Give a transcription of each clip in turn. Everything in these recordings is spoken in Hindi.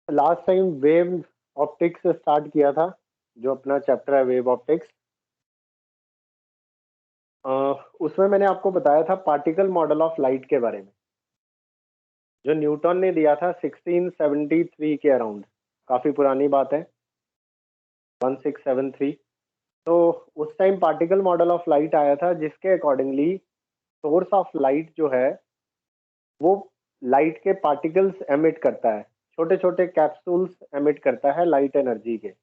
लास्ट टाइम वेव ऑप्टिक्स से स्टार्ट किया था, जो अपना चैप्टर है वेव ऑप्टिक्स। उसमें मैंने आपको बताया था पार्टिकल मॉडल ऑफ लाइट के बारे में, जो न्यूटन ने दिया था 1673 के अराउंड। काफी पुरानी बात है, 1673। तो उस time particle model of light आया था, जिसके अकॉर्डिंगली सोर्स ऑफ लाइट जो है वो लाइट के पार्टिकल्स एमिट करता है, छोटे छोटे कैप्सूल्स एमिट करता है लाइट एनर्जी के।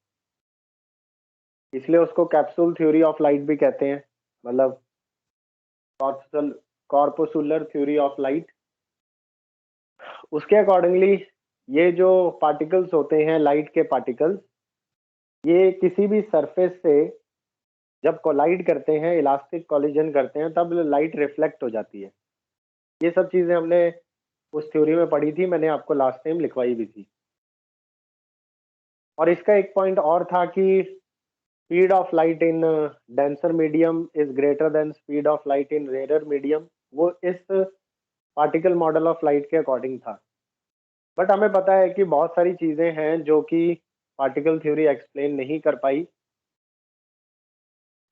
इसलिए उसको कैप्सूल थ्योरी ऑफ लाइट भी कहते हैं, मतलब कॉर्पोसुलर थ्योरी ऑफ लाइट। उसके अकॉर्डिंगली ये जो पार्टिकल्स होते हैं, लाइट के पार्टिकल्स, ये किसी भी सरफेस से जब कोलाइड करते हैं, इलास्टिक कोलिजन करते हैं, तब लाइट रिफ्लेक्ट हो जाती है। ये सब चीजें हमने उस थ्योरी में पढ़ी थी, मैंने आपको लास्ट टाइम लिखवाई भी थी। और इसका एक पॉइंट और था कि speed of light in denser medium is greater than speed of light in rarer medium. वो इस पार्टिकल मॉडल ऑफ लाइट के अकॉर्डिंग था। बट हमें पता है कि बहुत सारी चीजें हैं जो कि पार्टिकल थ्योरी एक्सप्लेन नहीं कर पाई।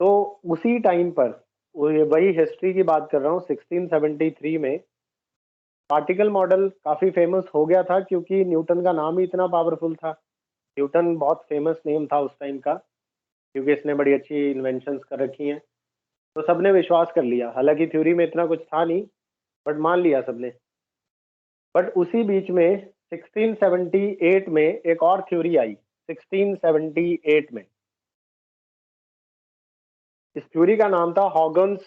तो उसी टाइम पर, वही हिस्ट्री की बात कर रहा हूँ, 1673 में पार्टिकल मॉडल काफी फेमस हो गया था, क्योंकि न्यूटन का नाम ही इतना पावरफुल था। न्यूटन बहुत फेमस नेम था उस टाइम का, क्योंकि इसने बड़ी अच्छी इन्वेंशंस कर रखी हैं। तो सबने विश्वास कर लिया, हालांकि थ्योरी में इतना कुछ था नहीं, बट मान लिया सबने। बट उसी बीच में 1678 में एक और थ्योरी आई, 1678 में। इस थ्योरी का नाम था हॉगन्स,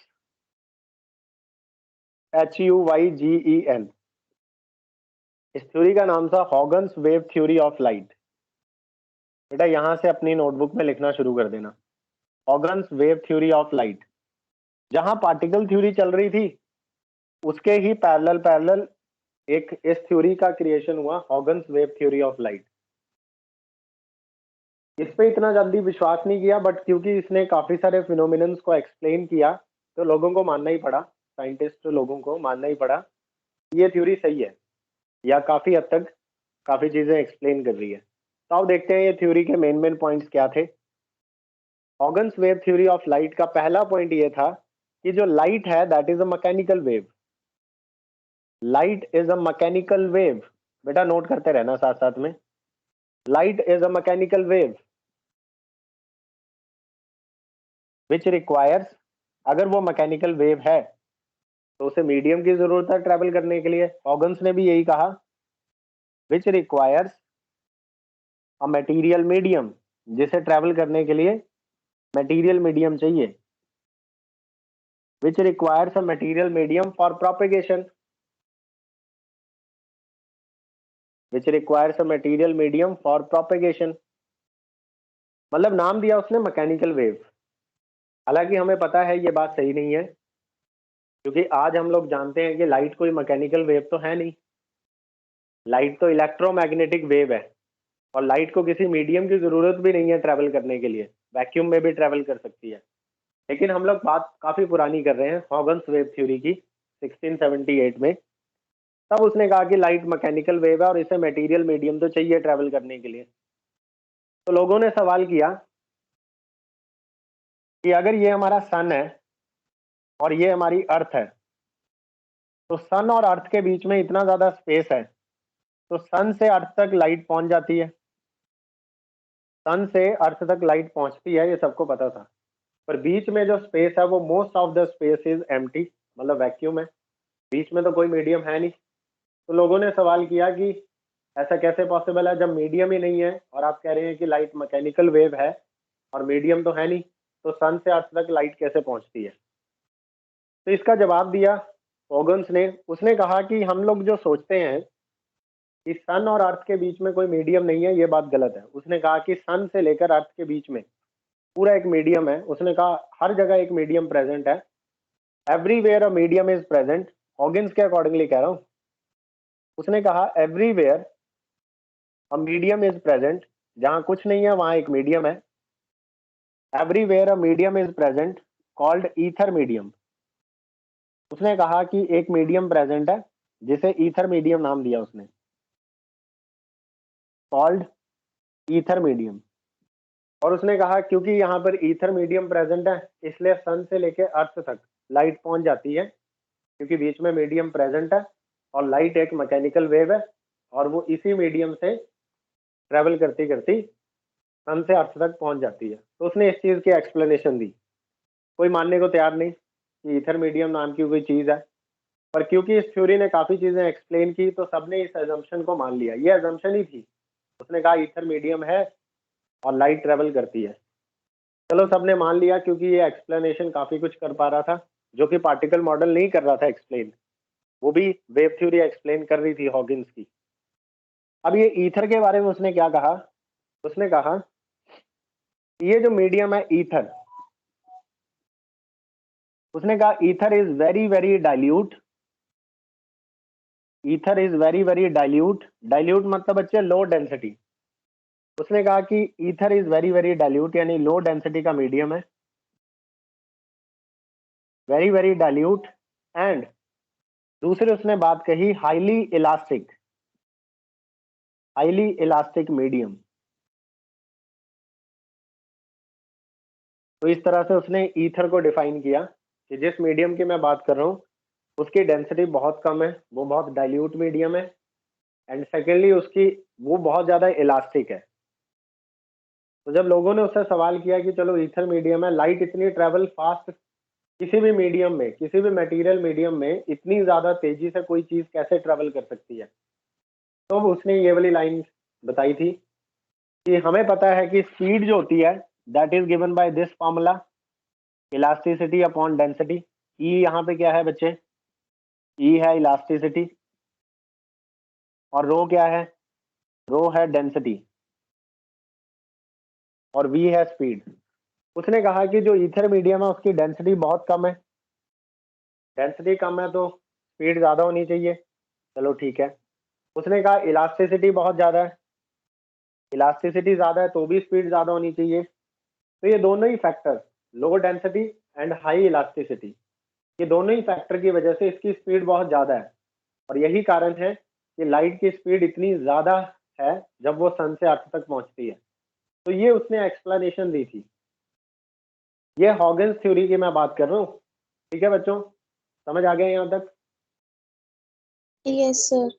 HUYGEN। इस थ्योरी का नाम था हॉगन्स वेव थ्योरी ऑफ लाइट। बेटा यहां से अपनी नोटबुक में लिखना शुरू कर देना, हॉगन्स वेव थ्योरी ऑफ लाइट। जहां पार्टिकल थ्योरी चल रही थी, उसके ही पैरेलल पैरेलल एक इस थ्योरी का क्रिएशन हुआ, हॉगन्स वेव थ्योरी ऑफ लाइट। इस पे इतना जल्दी विश्वास नहीं किया, बट क्योंकि इसने काफी सारे फिनोमिनन्स को एक्सप्लेन किया, तो लोगों को मानना ही पड़ा, साइंटिस्ट लोगों को मानना ही पड़ा कि ये थ्योरी सही है, या काफी हद तक काफी चीजें एक्सप्लेन कर रही है। तो अब देखते हैं ये थ्योरी के मेन मेन पॉइंट्स क्या थे। हॉगन्स वेव थ्योरी ऑफ लाइट का पहला पॉइंट ये था कि जो लाइट है that is a mechanical wave. Light is a mechanical wave. बेटा नोट करते रहना साथ साथ में, light is a mechanical wave which requires, अगर वो मैकेनिकल वेव है तो उसे मीडियम की जरूरत है ट्रेवल करने के लिए। हॉगन्स ने भी यही कहा, which requires a material medium, जिसे ट्रेवल करने के लिए मटेरियल मीडियम चाहिए। Which requires a material medium for propagation, which requires a material medium for propagation. मतलब नाम दिया उसने मैकेनिकल वेव। हालांकि हमें पता है ये बात सही नहीं है, क्योंकि आज हम लोग जानते हैं कि लाइट कोई मैकेनिकल वेव तो है नहीं। लाइट तो इलेक्ट्रोमैग्नेटिक वेव है, और लाइट को किसी मीडियम की जरूरत भी नहीं है ट्रैवल करने के लिए, वैक्यूम में भी ट्रैवल कर सकती है। लेकिन हम लोग बात काफी पुरानी कर रहे हैं, हॉगन्स वेव थ्योरी की, 1678 में। तब उसने कहा कि लाइट मैकेनिकल वेव है और इसे मटेरियल मीडियम तो चाहिए ट्रैवल करने के लिए। तो लोगों ने सवाल किया कि अगर ये हमारा सन है और ये हमारी अर्थ है, तो सन और अर्थ के बीच में इतना ज्यादा स्पेस है, तो सन से अर्थ तक लाइट पहुंच जाती है। सन से अर्थ तक लाइट पहुंचती है, ये सबको पता था। पर बीच में जो स्पेस है वो most of the space is empty, मतलब वैक्यूम है, बीच में तो कोई मीडियम है नहीं। तो लोगों ने सवाल किया कि ऐसा कैसे पॉसिबल है, जब मीडियम ही नहीं है और आप कह रहे हैं कि लाइट मैकेनिकल वेव है और मीडियम तो है नहीं, तो सन से अर्थ तक लाइट कैसे पहुंचती है। तो इसका जवाब दिया हॉगन्स ने। उसने कहा कि हम लोग जो सोचते हैं कि सन और अर्थ के बीच में कोई मीडियम नहीं है, ये बात गलत है। उसने कहा कि सन से लेकर अर्थ के बीच में पूरा एक मीडियम है। उसने कहा हर जगह एक मीडियम प्रेजेंट है, everywhere a medium is present. Huygens के अकॉर्डिंगली कह रहा हूं। उसने कहा everywhere a medium is present, जहां कुछ नहीं है वहां एक मीडियम है। Everywhere a medium is present called ether medium. उसने कहा कि एक मीडियम प्रेजेंट है, जिसे ईथर मीडियम नाम दिया उसने। Called ether medium. और उसने कहा क्योंकि यहाँ पर ईथर मीडियम प्रेजेंट है इसलिए सन से लेके अर्थ तक लाइट पहुंच जाती है, क्योंकि बीच में मीडियम प्रेजेंट है और लाइट एक मैकेनिकल वेव है और वो इसी मीडियम से ट्रेवल करती करती सन से अर्थ तक पहुंच जाती है। तो उसने इस चीज की एक्सप्लेनेशन दी। कोई मानने को तैयार नहीं कि ईथर मीडियम नाम की कोई चीज है, पर क्योंकि इस थ्योरी ने काफी चीजें एक्सप्लेन की तो सबने इस एजम्पशन को मान लिया। ये एजम्पशन ही थी, उसने कहा ईथर मीडियम है और लाइट ट्रेवल करती है। चलो सबने मान लिया क्योंकि ये एक्सप्लेनेशन काफी कुछ कर पा रहा था जो कि पार्टिकल मॉडल नहीं कर रहा था एक्सप्लेन, वो भी वेव थ्योरी एक्सप्लेन कर रही थी हॉकिंस की। अब ये ईथर के बारे में उसने क्या कहा, उसने कहा ये जो मीडियम है ईथर, उसने कहा ether is very very dilute. Ether is very very dilute. Dilute मतलब बच्चे लो डेंसिटी। उसने कहा कि ether is very very dilute यानी लो डेंसिटी का मीडियम है, वेरी वेरी डाइल्यूट। एंड दूसरे उसने बात कही highly elastic, highly elastic medium. तो इस तरह से उसने ईथर को डिफाइन किया कि जिस मीडियम की मैं बात कर रहा हूँ उसकी डेंसिटी बहुत कम है, वो बहुत डाइल्यूट मीडियम है, एंड सेकेंडली उसकी वो बहुत ज्यादा इलास्टिक है। तो जब लोगों ने उससे सवाल किया कि चलो ईथर मीडियम है, लाइट इतनी ट्रेवल फास्ट किसी भी मीडियम में, किसी भी मटेरियल मीडियम में इतनी ज्यादा तेजी से कोई चीज कैसे ट्रेवल कर सकती है, तो उसने ये वाली लाइन बताई थी कि हमें पता है कि स्पीड जो होती है that is given by this formula, elasticity upon density. E यहाँ पे क्या है बच्चे, ई है इलास्टिसिटी और रो क्या है, रो है डेंसिटी और वी है स्पीड। उसने कहा कि जो ईथर मीडियम है उसकी डेंसिटी बहुत कम है, डेंसिटी कम है तो स्पीड ज्यादा होनी चाहिए, चलो ठीक है। उसने कहा इलास्टिसिटी बहुत ज्यादा है, इलास्टिसिटी ज्यादा है तो भी स्पीड ज्यादा होनी चाहिए। तो ये दोनों ही factor, low density and high elasticity, ये दोनों ही फैक्टर की वजह से इसकी स्पीड बहुत ज्यादा है और यही कारण है कि लाइट की स्पीड इतनी ज्यादा है जब वो सन से अर्थ तक पहुंचती है। तो ये उसने एक्सप्लेनेशन दी थी। ये हॉकिंस थ्योरी की मैं बात कर रहा हूँ, ठीक है बच्चों, समझ आ गया यहाँ तक? Yes sir.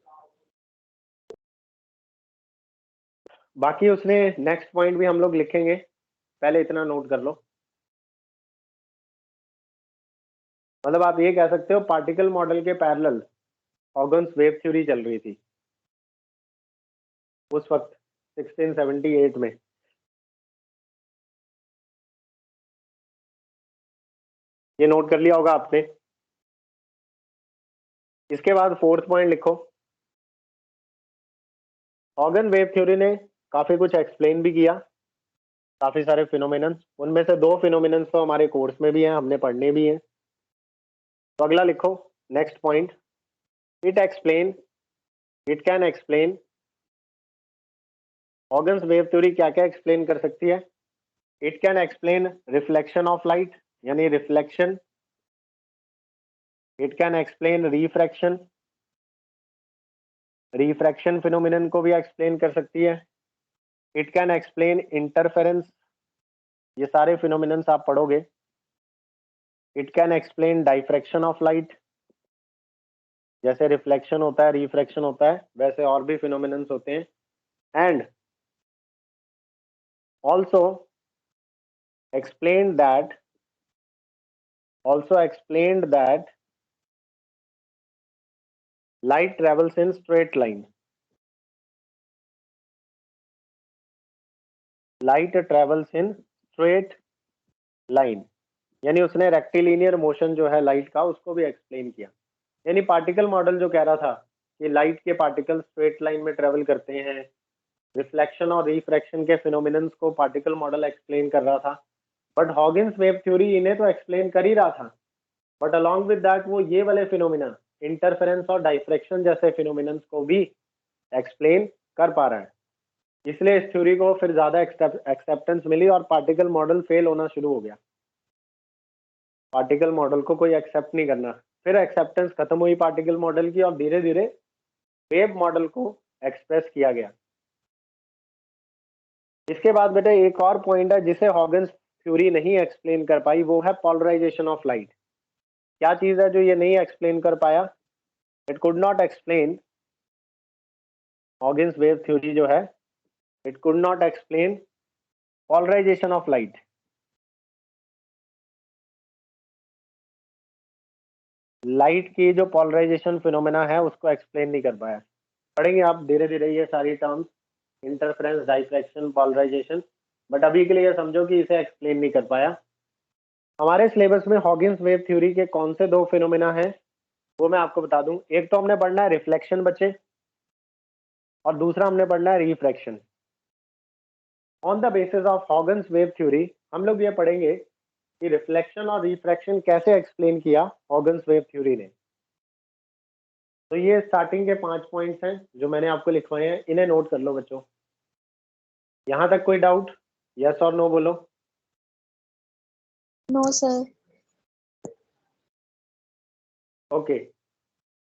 बाकी उसने नेक्स्ट पॉइंट भी हम लोग लिखेंगे, पहले इतना नोट कर लो। मतलब आप ये कह सकते हो पार्टिकल मॉडल के पैरेलल हॉकिंस वेव थ्योरी चल रही थी उस वक्त 1678 में। ये नोट कर लिया होगा आपने। इसके बाद फोर्थ पॉइंट लिखो, हॉकिंस वेव थ्योरी ने काफी कुछ एक्सप्लेन भी किया, काफी सारे फिनोमिनन्स, उनमें से 2 फिनोमिनन्स तो हमारे कोर्स में भी हैं, हमने पढ़ने भी हैं। तो अगला लिखो next point, it explain, it can explain. Huygens wave theory क्या क्या एक्सप्लेन कर सकती है? It can explain reflection of light यानी reflection, it can explain refraction, refraction phenomenon को भी एक्सप्लेन कर सकती है। इट कैन एक्सप्लेन इंटरफेरेंस, ये सारे फिनोमिनन्स आप पढ़ोगे। It can explain diffraction of light, जैसे रिफ्लेक्शन होता है रिफ्रैक्शन होता है वैसे और भी फिनोमिनन्स होते हैं। And also explained that light travels in straight line, light travels in straight line, यानी उसने रेक्टिलिनियर मोशन जो है लाइट का उसको भी एक्सप्लेन किया। यानी पार्टिकल मॉडल जो कह रहा था कि लाइट के पार्टिकल स्ट्रेट लाइन में ट्रेवल करते हैं, रिफ्लेक्शन और रिफ्रैक्शन के फिनोमिनन्स को पार्टिकल मॉडल एक्सप्लेन कर रहा था, बट हॉकिंस वेव थ्योरी इन्हें तो एक्सप्लेन कर ही रहा था, बट अलॉन्ग विद दैट वो ये वाले फिनोमिना इंटरफेरेंस और डाइफ्रैक्शन जैसे फिनोमिनन्स को भी एक्सप्लेन कर पा रहा है। इसलिए इस थ्योरी को फिर ज्यादा एक्सेप्टेंस मिली और पार्टिकल मॉडल फेल होना शुरू हो गया। पार्टिकल मॉडल को कोई एक्सेप्ट नहीं करना, फिर एक्सेप्टेंस खत्म हुई पार्टिकल मॉडल की और धीरे धीरे वेव मॉडल को एक्सप्रेस किया गया। इसके बाद बेटा एक और पॉइंट है जिसे हॉगन्स थ्योरी नहीं एक्सप्लेन कर पाई, वो है पोलराइजेशन ऑफ लाइट। क्या चीज है जो ये नहीं एक्सप्लेन कर पाया? It could not explain, Huygens wave theory जो है, it could not explain polarisation of light. Light की जो पोलराइजेशन फिनोमेना है उसको एक्सप्लेन नहीं कर पाया। पढ़ेंगे आप धीरे धीरे ये सारी terms, interference, diffraction, polarisation, but अभी के लिए ये समझो कि इसे एक्सप्लेन नहीं कर पाया। हमारे सिलेबस में हॉगिंस वेव थ्योरी के कौन से दो फिनोमेना है वो मैं आपको बता दूं। एक तो हमने पढ़ना है रिफ्लेक्शन बच्चे, और दूसरा हमने पढ़ना है refraction. On the basis of Huygens wave theory हम लोग ये पढ़ेंगे कि रिफ्लेक्शन और रिफ्रैक्शन कैसे एक्सप्लेन किया हॉगन्स वेव थ्योरी ने। तो ये स्टार्टिंग के 5 पॉइंट्स हैं जो मैंने आपको लिखवाए हैं, इन्हें नोट कर लो बच्चों। यहां तक कोई डाउट? यस और नो बोलो। No sir. ओके,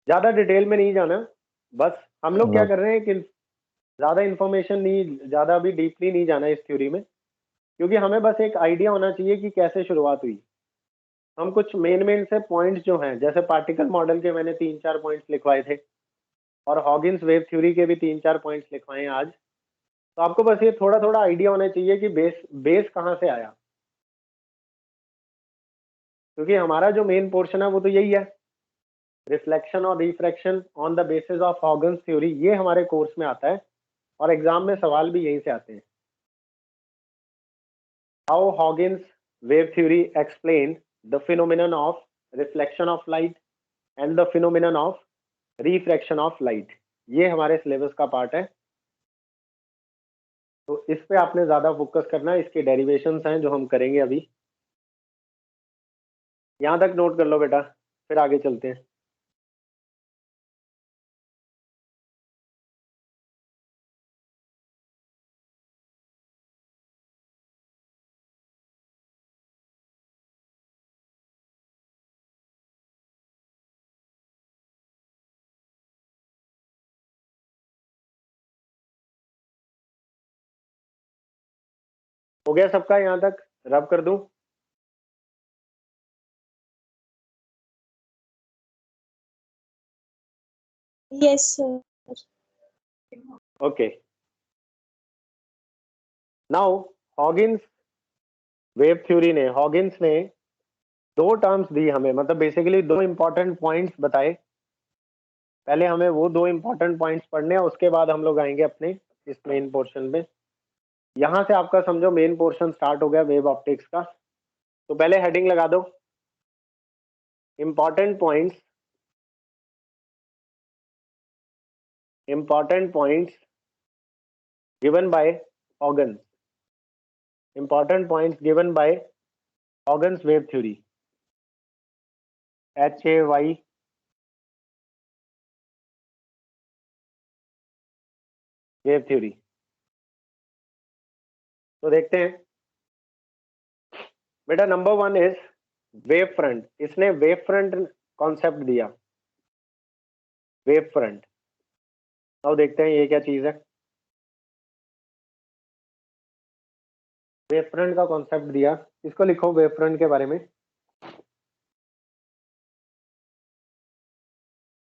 ज्यादा डिटेल में नहीं जाना, बस हम लोग क्या कर रहे हैं कि ज्यादा इंफॉर्मेशन नहीं, ज्यादा अभी डीपली नहीं जाना इस थ्योरी में, क्योंकि हमें बस एक आइडिया होना चाहिए कि कैसे शुरुआत हुई। हम कुछ मेन से पॉइंट्स जो हैं, जैसे पार्टिकल मॉडल के मैंने 3-4 पॉइंट्स लिखवाए थे, और हॉगिंस वेव थ्योरी के भी 3-4 पॉइंट्स लिखवाए हैं आज। तो आपको बस ये थोड़ा थोड़ा आइडिया होना चाहिए कि बेस कहाँ से आया, क्योंकि हमारा जो मेन पोर्शन है वो तो यही है, रिफ्लेक्शन और refraction on the basis of Huygens theory. ये हमारे कोर्स में आता है और एग्जाम में सवाल भी यहीं से आते हैं। How Huygens wave theory explain the phenomenon of reflection of light and the phenomenon of refraction of light, ये हमारे सिलेबस का पार्ट है। तो इस पे आपने ज्यादा फोकस करना है, इसके डेरिवेशंस हैं जो हम करेंगे अभी। यहां तक नोट कर लो बेटा, फिर आगे चलते हैं। हो गया सबका यहाँ तक? रब कर दूं? Yes sir. Okay, now Huygens wave theory ने, हॉगिंस ने दो टर्म्स दी हमें, मतलब बेसिकली दो इंपॉर्टेंट पॉइंट्स बताए। पहले हमें वो दो इंपॉर्टेंट पॉइंट्स पढ़ने हैं, उसके बाद हम लोग आएंगे अपने इस मेन पोर्शन में। यहां से आपका समझो मेन पोर्शन स्टार्ट हो गया वेव ऑप्टिक्स का। तो पहले हेडिंग लगा दो, important points, important points given by Huygens, important points given by Huygens wave theory, HAY wave theory. तो देखते हैं बेटा। Number 1 is wave front. इसने वेव फ्रंट कॉन्सेप्ट दिया, वेव फ्रंट। अब देखते हैं ये क्या चीज है। वेव फ्रंट का कॉन्सेप्ट दिया, इसको लिखो वेव फ्रंट के बारे में।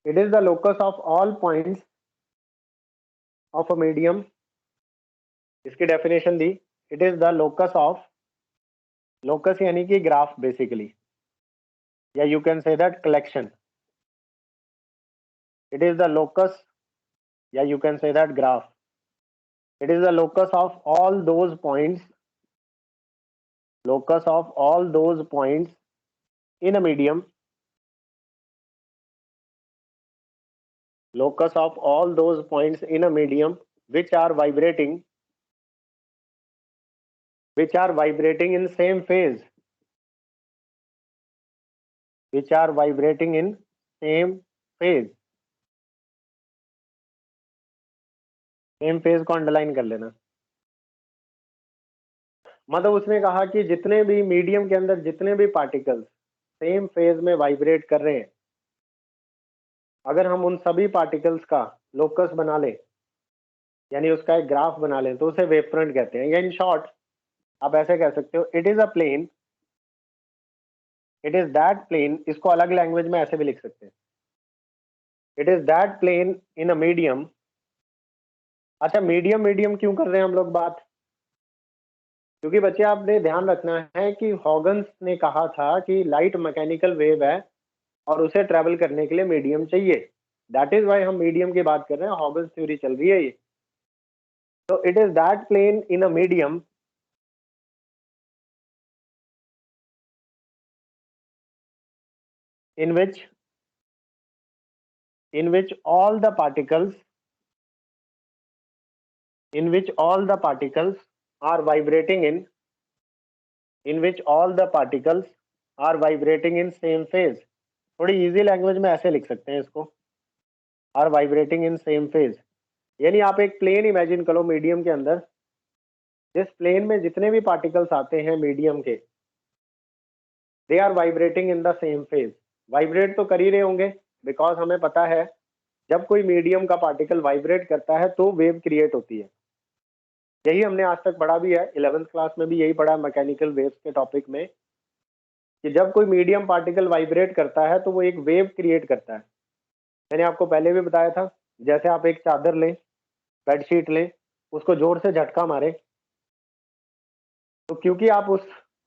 It is the locus of all points of a medium. इसकी डेफिनेशन दी, it is the locus of, locus यानी कि ग्राफ बेसिकली, या you can say that collection. It is the locus, या you can say that graph. It is the locus of all those points, locus of all those points in a medium, locus of all those points in a medium which are vibrating, which are vibrating in same phase, which are vibrating in same phase. Same phase को अंडरलाइन कर लेना। मतलब उसने कहा कि जितने भी मीडियम के अंदर जितने भी पार्टिकल्स सेम फेज में वाइब्रेट कर रहे हैं, अगर हम उन सभी पार्टिकल्स का लोकस बना लें यानी उसका एक ग्राफ बना लें तो उसे वेव फ्रंट कहते हैं। या इन शॉर्ट आप ऐसे कह सकते हो, it is a plane, it is that plane. इसको अलग लैंग्वेज में ऐसे भी लिख सकते हैं, it is that plane in a medium. अच्छा, मीडियम मीडियम क्यों कर रहे हैं हम लोग बात? क्योंकि बच्चे आपने ध्यान रखना है कि हॉगन्स ने कहा था कि लाइट मैकेनिकल वेव है और उसे ट्रेवल करने के लिए मीडियम चाहिए। दैट इज वाई हम मीडियम की बात कर रहे हैं, हॉगन्स थ्योरी चल रही है ये। तो it is that plane in a medium in which all the particles are vibrating in which all the particles are vibrating in same phase। थोड़ी इजी लैंग्वेज में ऐसे लिख सकते हैं इसको, are vibrating in same phase. यानी आप एक प्लेन इमेजिन करो मीडियम के अंदर, जिस प्लेन में जितने भी पार्टिकल्स आते हैं मीडियम के, they are vibrating in the same phase. Vibrate तो कर ही रहे होंगे, बिकॉज हमें पता है जब कोई मीडियम का पार्टिकल वाइब्रेट करता है तो वेव क्रिएट होती है। यही हमने आज तक पढ़ा भी है, 11th क्लास में भी यही पढ़ा मैकेनिकल वेव्स के टॉपिक में, कि जब कोई मीडियम पार्टिकल वाइब्रेट करता है तो वो एक वेव क्रिएट करता है। मैंने आपको पहले भी बताया था, जैसे आप एक चादर लें, बेडशीट लें, उसको जोर से झटका मारे, तो क्योंकि आप उस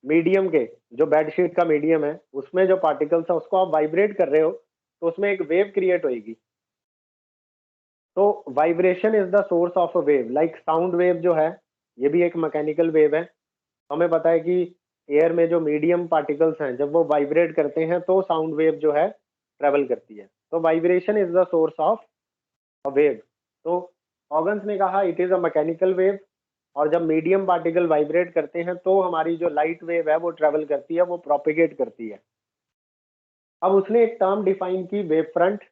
मीडियम के, जो बेडशीट का मीडियम है, उसमें जो पार्टिकल्स है उसको आप वाइब्रेट कर रहे हो, तो उसमें एक वेव क्रिएट होगी। तो vibration is the source of a wave. Like sound wave जो है, ये भी एक मैकेनिकल वेव है। हमें पता है कि एयर में जो मीडियम पार्टिकल्स हैं, जब वो वाइब्रेट करते हैं तो साउंड वेव जो है ट्रेवल करती है। तो vibration is the source of a wave. तो हॉगन्स ने कहा it is a mechanical wave, और जब मीडियम पार्टिकल वाइब्रेट करते हैं तो हमारी जो लाइट वेव है वो ट्रेवल करती है, वो प्रोपिगेट करती है। अब उसने एक टर्म डिफाइन की, वेव फ्रंट।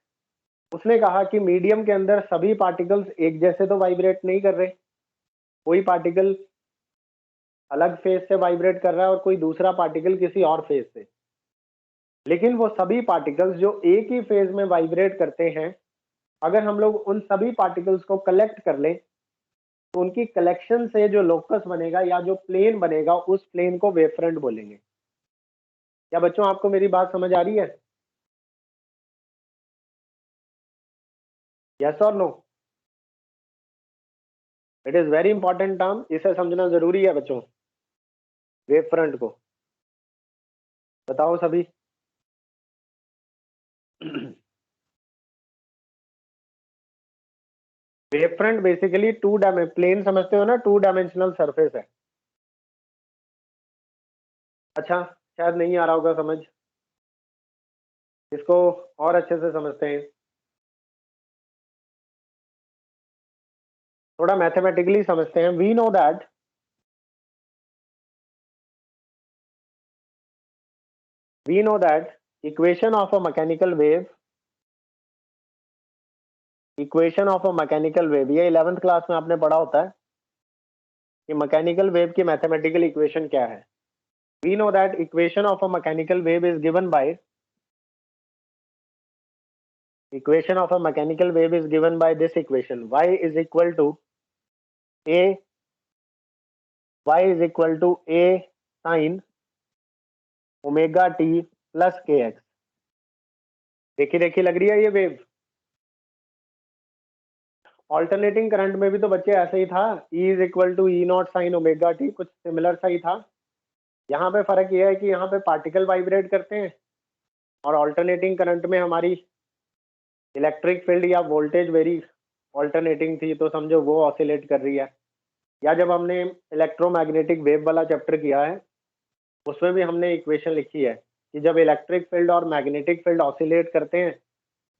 उसने कहा कि मीडियम के अंदर सभी पार्टिकल्स एक जैसे तो वाइब्रेट नहीं कर रहे, कोई पार्टिकल अलग फेज से वाइब्रेट कर रहा है और कोई दूसरा पार्टिकल किसी और फेज से। लेकिन वो सभी पार्टिकल्स जो एक ही फेज में वाइब्रेट करते हैं, अगर हम लोग उन सभी पार्टिकल्स को कलेक्ट कर लें तो उनकी कलेक्शन से जो लोकस बनेगा या जो प्लेन बनेगा, उस प्लेन को वेव फ्रंट बोलेंगे। क्या बच्चों आपको मेरी बात समझ आ रही है? यस और no? It is very important term, इसे समझना जरूरी है बच्चों, वेव फ्रंट को। बताओ सभी। वेव फ्रंट बेसिकली प्लेन समझते हो ना, 2 डायमेंशनल सरफेस है। अच्छा, शायद नहीं आ रहा होगा समझ, इसको और अच्छे से समझते हैं, थोड़ा मैथमेटिकली समझते हैं। We know that equation of a mechanical wave, equation of a mechanical wave, ये 11th क्लास में आपने पढ़ा होता है कि मैकेनिकल वेव की मैथमेटिकल इक्वेशन क्या है। We know that equation of a mechanical wave is given by, equation of a mechanical wave is given by this equation: y is equal to a, y is equal to a sin omega t plus k x. देखी देखी लग रही है ये वेव। ऑल्टरनेटिंग करंट में भी तो बच्चे ऐसे ही था, E is equal to E naught sine omega t, कुछ सिमिलर सा ही था। यहाँ पे फर्क ये है कि यहाँ पे पार्टिकल वाइब्रेट करते हैं, और ऑल्टरनेटिंग करंट में हमारी इलेक्ट्रिक फील्ड या वोल्टेज वेरी ऑल्टरनेटिंग थी, तो समझो वो ऑसिलेट कर रही है। या जब हमने इलेक्ट्रोमैग्नेटिक वेव वाला चैप्टर किया है, उसमें भी हमने इक्वेशन लिखी है कि जब इलेक्ट्रिक फील्ड और मैग्नेटिक फील्ड ऑसिलेट करते हैं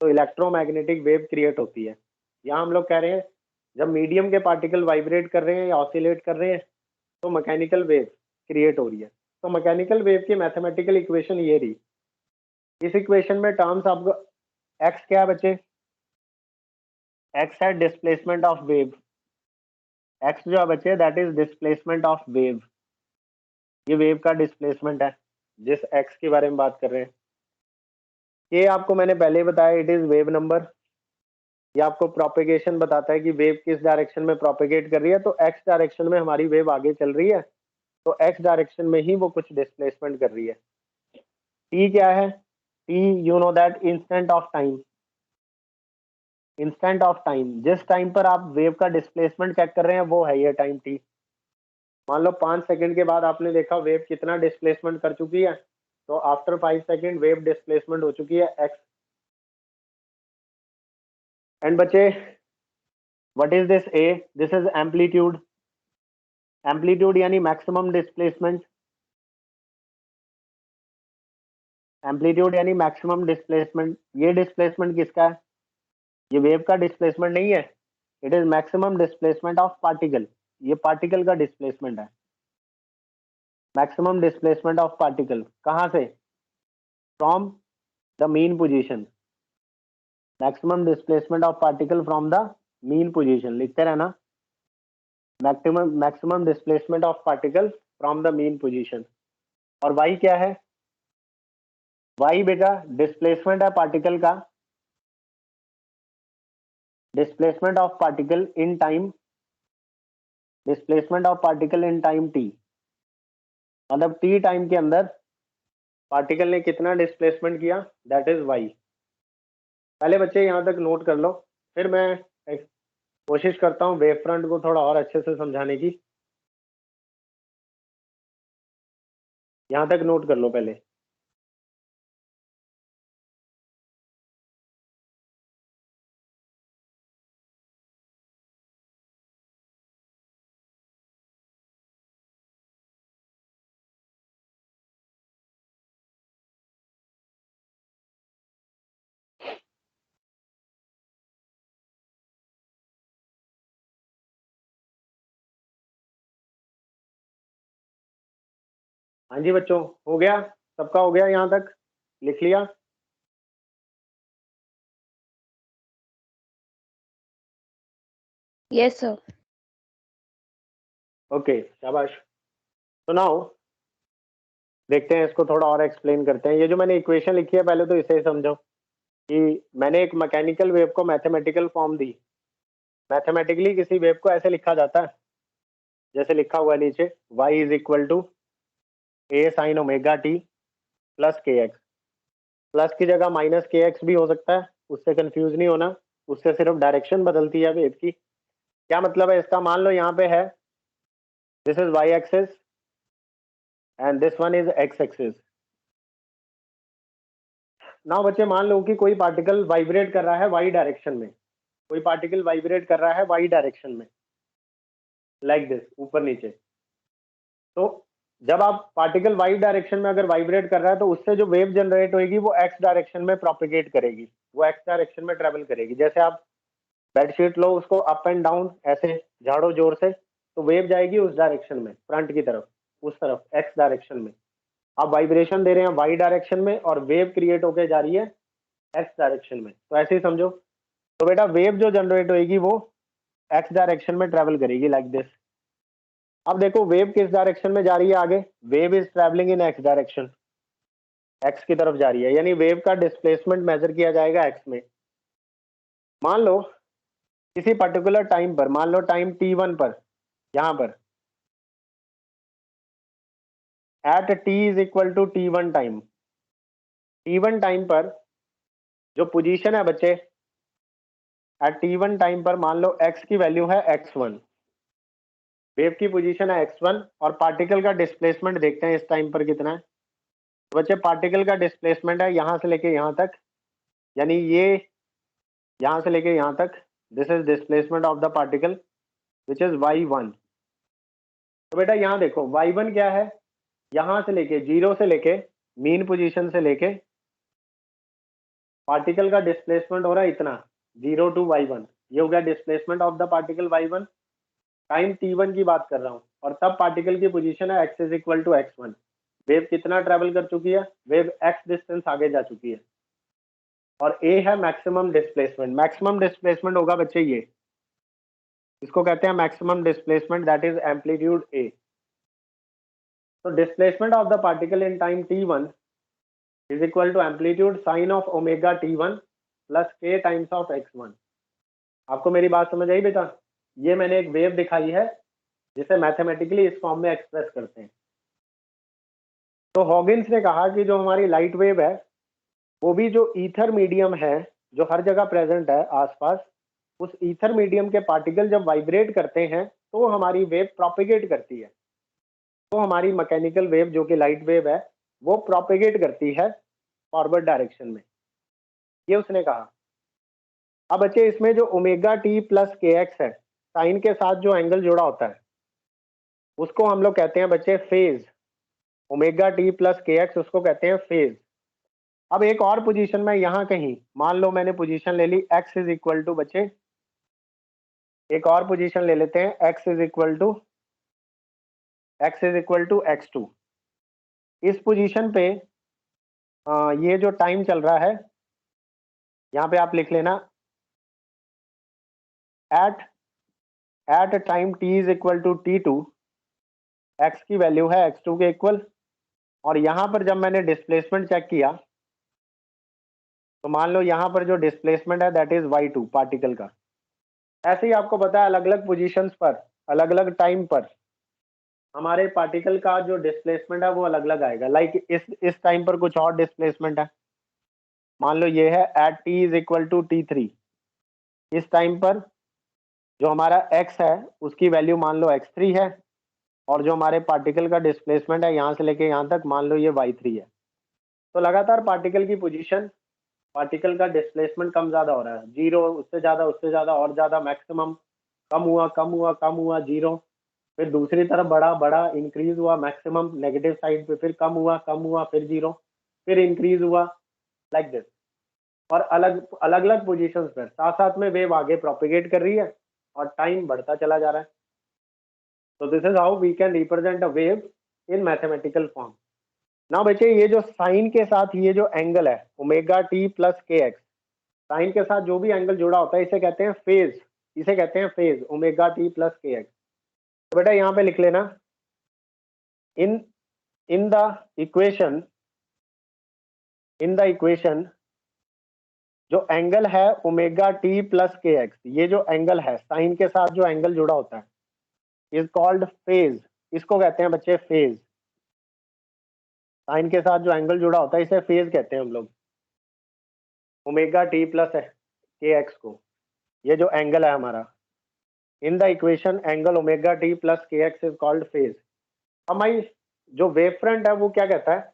तो इलेक्ट्रोमैग्नेटिक वेव क्रिएट होती है। यहाँ हम लोग कह रहे हैं जब मीडियम के पार्टिकल वाइब्रेट कर रहे हैं या ऑसिलेट कर रहे हैं तो मैकेनिकल वेव क्रिएट हो रही है। तो मैकेनिकल वेव की मैथमेटिकल इक्वेशन ये रही। इस इक्वेशन में टर्म्स आपको, एक्स क्या है बच्चे? एक्स है डिस्प्लेसमेंट ऑफ वेव। एक्स जो है बच्चे, that is displacement of wave. ये वेव का डिस्प्लेसमेंट है जिस एक्स के बारे में बात कर रहे हैं। ये आपको मैंने पहले ही बताया, इट इज वेव नंबर। ये आपको प्रोपेगेशन बताता है कि वेव किस डायरेक्शन में प्रोपेगेट कर रही है। तो एक्स डायरेक्शन में हमारी वेव आगे चल रही है, तो एक्स डायरेक्शन में ही वो कुछ डिस्प्लेसमेंट कर रही है। टी क्या है? T you know that instant of time. Instant of time, जिस टाइम पर आप वेव का डिस्प्लेसमेंट चेक कर रहे हैं वो है ये टाइम टी। मान लो 5 सेकंड के बाद आपने देखा वेव कितना डिस्प्लेसमेंट कर चुकी है, तो आफ्टर 5 सेकंड वेव डिस्प्लेसमेंट हो चुकी है एक्स। एंड बच्चे, what is this A? This is amplitude. Amplitude यानी मैक्सिमम डिस्प्लेसमेंट। एम्पलीट्यूड यानी मैक्सिमम डिस्प्लेसमेंट। ये डिस्प्लेसमेंट किसका है? ये वेव का डिस्प्लेसमेंट नहीं है, it is maximum displacement of particle. ये पार्टिकल का डिस्प्लेसमेंट है। मैक्सिमम डिस्प्लेसमेंट ऑफ पार्टिकल कहाँ से? From the mean position. Maximum displacement of particle from the mean position, लिखते रहना, maximum displacement of particle from the mean position. और वाई क्या है? वाई बेटा डिस्प्लेसमेंट है पार्टिकल का, displacement of particle in time, displacement of particle in time T. मतलब टी टाइम के अंदर पार्टिकल ने कितना डिस्प्लेसमेंट किया, दैट इज वाई। पहले बच्चे यहाँ तक नोट कर लो, फिर मैं कोशिश करता हूँ वेव फ्रंट को थोड़ा और अच्छे से समझाने की। यहाँ तक नोट कर लो पहले। हाँ जी बच्चों, हो गया? सबका हो गया? यहाँ तक लिख लिया? Yes, sir. ओके, शाबाश। तो नाउ देखते हैं, इसको थोड़ा और एक्सप्लेन करते हैं। ये जो मैंने इक्वेशन लिखी है पहले तो इसे समझो कि मैंने एक मैकेनिकल वेव को मैथमेटिकल फॉर्म दी। मैथमेटिकली किसी वेव को ऐसे लिखा जाता है जैसे लिखा हुआ है नीचे, y is equal to A sine omega t plus k x. Plus की जगह माइनस के एक्स भी हो सकता है, उससे कंफ्यूज नहीं होना, उससे सिर्फ डायरेक्शन बदलती है वेव की। क्या मतलब है इसका? मान लो यहाँ पे है, this is Y axis and this one is X axis. ना बच्चे, मान लो कि कोई पार्टिकल वाइब्रेट कर रहा है वाई डायरेक्शन में, कोई पार्टिकल वाइब्रेट कर रहा है वाई डायरेक्शन में, लाइक दिस, ऊपर नीचे। तो जब आप पार्टिकल वाई डायरेक्शन में अगर वाइब्रेट कर रहा है तो उससे जो वेव जनरेट होगी वो एक्स डायरेक्शन में प्रोपिगेट करेगी, वो एक्स डायरेक्शन में ट्रेवल करेगी। जैसे आप बेडशीट लो, उसको अप एंड डाउन ऐसे झाड़ो जोर से, तो वेव जाएगी उस डायरेक्शन में, फ्रंट की तरफ, उस तरफ एक्स डायरेक्शन में। आप वाइब्रेशन दे रहे हैं वाई डायरेक्शन में और वेव क्रिएट होकर जा रही है एक्स डायरेक्शन में, तो ऐसे ही समझो। तो बेटा वेव जो जनरेट होगी वो एक्स डायरेक्शन में ट्रेवल करेगी, लाइक दिस। अब देखो वेव किस डायरेक्शन में जा रही है आगे? Wave is travelling in x direction, x की तरफ जा रही है, यानी वेव का डिस्प्लेसमेंट मेजर किया जाएगा एक्स में। मान लो किसी पर्टिकुलर टाइम पर, मान लो टाइम t1 पर, यहां पर at t is equal to t1 time, t1 time पर जो पोजीशन है बच्चे, एट t1 टाइम पर मान लो x की वैल्यू है x1, वेव की पोजीशन है x1 और पार्टिकल का डिस्प्लेसमेंट देखते हैं इस टाइम पर कितना है। तो बच्चे पार्टिकल का डिस्प्लेसमेंट है यहां से लेके यहां तक, यानी ये यहां से लेके यहां तक, this is displacement of the particle which is y1। तो बेटा यहाँ देखो y1 क्या है, यहां से लेके जीरो से लेके मीन पोजीशन से लेके पार्टिकल का डिस्प्लेसमेंट हो रहा है इतना, 0 टू y1, ये हो गया displacement of the particle y1। Time t1 की बात कर रहा हूँ और तब पार्टिकल की पोजीशन है x is equal to x1। Wave कितना ट्रेवल कर चुकी है? वेव x डिस्टेंस आगे जा चुकी है और a है मैक्सिमम डिस्प्लेसमेंट। मैक्सिमम डिस्प्लेसमेंट होगा बच्चे ये, इसको कहते हैं maximum displacement, that is amplitude a। तो displacement of the particle in time t1 is equal to amplitude sine of omega t1 plus k times of x1। आपको मेरी बात समझ आई बेटा? ये मैंने एक वेव दिखाई है जिसे मैथमेटिकली इस फॉर्म में एक्सप्रेस करते हैं। तो हॉगिन्स ने कहा कि जो हमारी लाइट वेव है वो भी जो ईथर मीडियम है जो हर जगह प्रेजेंट है आसपास, उस ईथर मीडियम के पार्टिकल जब वाइब्रेट करते हैं तो हमारी वेव प्रोपेगेट करती है। तो हमारी मैकेनिकल वेव जो कि लाइट वेव है वो प्रोपेगेट करती है फॉरवर्ड डायरेक्शन में, ये उसने कहा। अब बच्चे इसमें जो omega t plus k x है, साइन के साथ जो एंगल जुड़ा होता है उसको हम लोग कहते हैं बच्चे phase. Omega t plus k x उसको कहते हैं फेज। अब एक और पोजीशन में यहाँ कहीं मान लो मैंने पोजीशन ले ली x इज इक्वल टू, बच्चे एक और पोजीशन ले लेते हैं x is equal to x2। इस पोजीशन पे ये जो टाइम चल रहा है यहाँ पे आप लिख लेना at time t is equal to t2, x की वैल्यू है x2 के इक्वल। और यहाँ पर जब मैंने डिस्प्लेसमेंट चेक किया तो मान लो यहाँ पर जो डिस्प्लेसमेंट है दैट इज y2 पार्टिकल का। ऐसे ही आपको पता है अलग अलग पोजीशंस पर अलग अलग टाइम पर हमारे पार्टिकल का जो डिस्प्लेसमेंट है वो अलग अलग आएगा। लाइक इस टाइम पर कुछ और डिस्प्लेसमेंट है, मान लो ये है at t is equal to t3। इस टाइम पर जो हमारा x है उसकी वैल्यू मान लो x3 है, और जो हमारे पार्टिकल का डिस्प्लेसमेंट है यहाँ से लेके यहाँ तक मान लो ये y3 है। तो लगातार पार्टिकल की पोजीशन, पार्टिकल का डिस्प्लेसमेंट कम ज़्यादा हो रहा है, जीरो उससे ज़्यादा और ज़्यादा, मैक्सिमम कम हुआ कम हुआ कम हुआ जीरो, फिर दूसरी तरफ बड़ा बड़ा इंक्रीज हुआ मैक्सिमम नेगेटिव साइड पे, फिर कम हुआ फिर जीरो, फिर इंक्रीज हुआ, लाइक दिस। और अलग अलग पोजीशंस पर साथ साथ में वेव आगे प्रोपिगेट कर रही है और टाइम बढ़ता चला जा रहा है। तो this is how we can represent a wave in mathematical form. ना बच्चे ये जो साइन के साथ ये जो एंगल है omega t plus k x, sign के साथ जो भी एंगल जुड़ा होता है इसे कहते हैं फेज, इसे कहते हैं phase omega t plus k x. तो बेटा यहाँ पे लिख लेना इन इन द इक्वेशन जो एंगल है omega t plus k x, ये जो एंगल है साइन के साथ जो एंगल जुड़ा होता है इज कॉल्ड फेज। इसको कहते हैं बच्चे फेज। साइन के साथ जो एंगल जुड़ा होता है इसे फेज कहते हैं हम लोग, omega t plus k x को। ये जो एंगल है हमारा in the equation angle omega t plus k x is called phase. हमारी जो वेव फ्रंट है वो क्या कहता है?